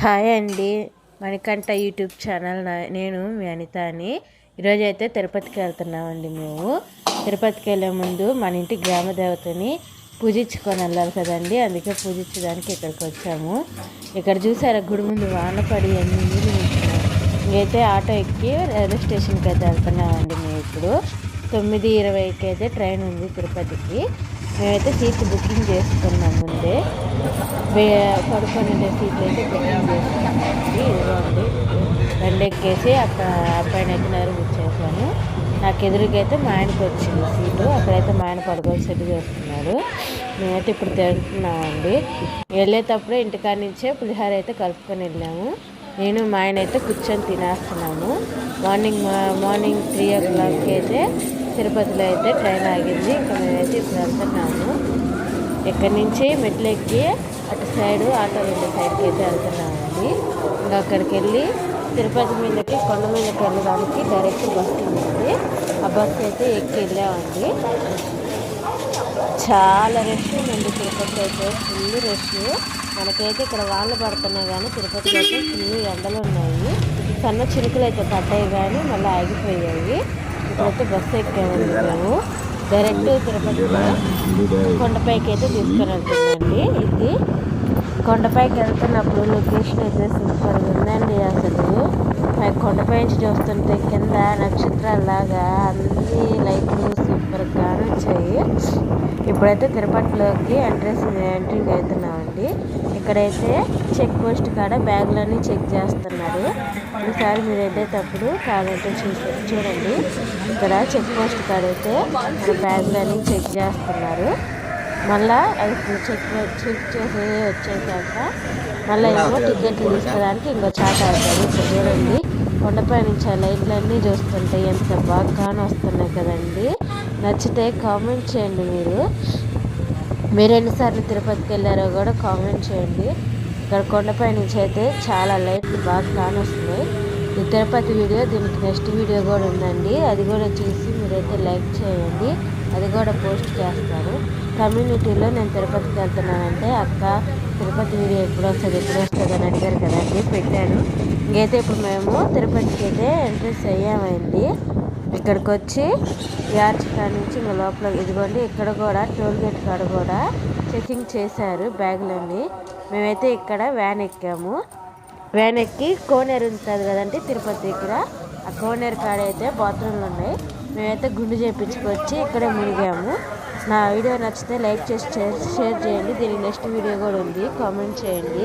Hi అండి, Manikanta YouTube channel. నేను మీ అనితని. ఈరోజు అయితే తిరుపతికి వెళ్తున్నామండి. మేము తిరుపతికి వెళ్ళే ముందు మన ఇంటి గ్రామ దేవతని పూజించుకొని వెళ్ళాలి కదండి. అందుకే పూజించడానికి ఇక్కడికి వచ్చాము. ఇక్కడ చూసారా, గుడి ముందు వాన పడి అన్ని నీళ్ళు నించున్నాయి. ఇంకైతే ఆటో ఎక్కి రైల్వే స్టేషన్కి అయితే వెళ్తున్నామండి. మేము ఇప్పుడు 9:20కి అయితే ట్రైన్ ఉంది తిరుపతికి. మేమైతే సీట్లు బుకింగ్ చేసుకున్నాం ముందే. పడుకునే సీట్లు అయితే బుకింగ్ చేసుకున్నామండి. ఇదిగోండి, బండి ఎక్కేసి అక్కడ అబ్బాయిని అయితే నరుగు నాకు ఎదురుగైతే మా ఆయనకి వచ్చింది సీటు. అక్కడైతే మా ఆయన పడుకొని సెట్ చేస్తున్నాడు. మేమైతే ఇప్పుడు తింటున్నామండి. వెళ్ళేటప్పుడు ఇంటికాడ నుంచే పులిహార అయితే కలుపుకొని వెళ్ళాము. నేను మా ఆయన అయితే కూర్చొని తినేస్తున్నాము. మార్నింగ్ 3 o'clock అయితే తిరుపతిలో అయితే ట్రైన్ ఆగింది. ఇంకా మేమైతే ఇప్పుడు వెళ్తున్నాము. ఇక్కడి నుంచి మెట్లు ఎక్కి అటు సైడు ఆటో వెళ్ళే సైడ్కి అయితే వెళ్తున్నామండి. ఇంకా అక్కడికి వెళ్ళి తిరుపతి మీదకి కొండ మీదకి వెళ్ళడానికి డైరెక్ట్ బస్సు ఉంది. ఆ బస్సు అయితే ఎక్కి వెళ్ళామండి. చాలా రష్ ఉందండి తిరుపతి అయితే, ఫుల్ రష్. మనకైతే ఇక్కడ వానలు పడుతున్నాయి కానీ తిరుపతిలో అయితే ఫుల్ ఎండలు ఉన్నాయి. సన్న చినుకులు అయితే పడ్డాయి కానీ మళ్ళీ ఆగిపోయాయి. ఇప్పుడైతే బస్సు ఎక్కామండి. మేము డైరెక్ట్ తిరుపతిలో కొండపైకి అయితే తీసుకొని వెళ్తుందండి. ఇది కొండపైకి వెళ్తున్నప్పుడు లొకేషన్ అయితే సూపర్గా ఉందండి. అసలు కొండపై నుంచి చూస్తుంటే కింద నక్షత్రాలలాగా అన్ని లైట్లు సూపర్గా వచ్చాయి. ఇప్పుడైతే తిరుపతిలోకి ఎంట్రింగ్ అవుతున్నామండి. ఇక్కడైతే చెక్ పోస్ట్ కాడ బ్యాగులన్నీ చెక్ చేస్తున్నారు. ఈసారి మీరు వెళ్ళేటప్పుడు కావాలంటే చూడండి. ఇక్కడ చెక్ పోస్ట్ కాడ అయితే మన బ్యాగులన్నీ చెక్ చేస్తున్నారు. మళ్ళీ అది చెక్ చేసి వచ్చేసాక మళ్ళీ ఏమో టికెట్లు తీసుకోవడానికి ఇంకో చాట అవుతారు. ఇప్పుడు చూడండి, కొండపై నుంచి ఆ లైట్లన్నీ చూస్తుంటే ఎంత బాగా వస్తున్నాయి కదండి. నచ్చితే కామెంట్ చేయండి. మీరు ఎన్నిసార్లు తిరుపతికి వెళ్ళారో కూడా కామెంట్ చేయండి. ఇక్కడ కొండపై నుంచి అయితే చాలా లైట్లు బాగా కానొస్తున్నాయి. ఈ తిరుపతి వీడియో, దీనికి నెక్స్ట్ వీడియో కూడా ఉందండి. అది కూడా చూసి మీరైతే లైక్ చేయండి. అది కూడా పోస్ట్ చేస్తాను. కమ్యూనిటీలో నేను తిరుపతికి వెళ్తున్నానంటే అక్క తిరుపతి వీడియో ఎప్పుడు వస్తుంది అని అడిగారు కదండి, పెట్టాను. ఇంకైతే ఇప్పుడు మేము తిరుపతికి అయితే ఎంట్రెన్స్ అయ్యామండి. ఇక్కడికి వచ్చి యార్చ్ కాడ నుంచి ఇంకా లోపల ఇదిగోండి, ఇక్కడ కూడా టోల్ గేట్ కాడ కూడా చెకింగ్ చేశారు బ్యాగులన్నీ. మేమైతే ఇక్కడ వ్యాన్ ఎక్కాము. వ్యాన్ ఎక్కి కోనేరు ఉంటుంది కదండి తిరుపతి దగ్గర, ఆ కోనేరు కాడ అయితే బాత్రూమ్లు ఉన్నాయి. మేమైతే గుండు చేయించుకొచ్చి ఇక్కడే మునిగాము. నా వీడియో నచ్చితే లైక్ చేసి షేర్ చేయండి. దీనికి నెక్స్ట్ వీడియో కూడా ఉంది, కామెంట్ చేయండి.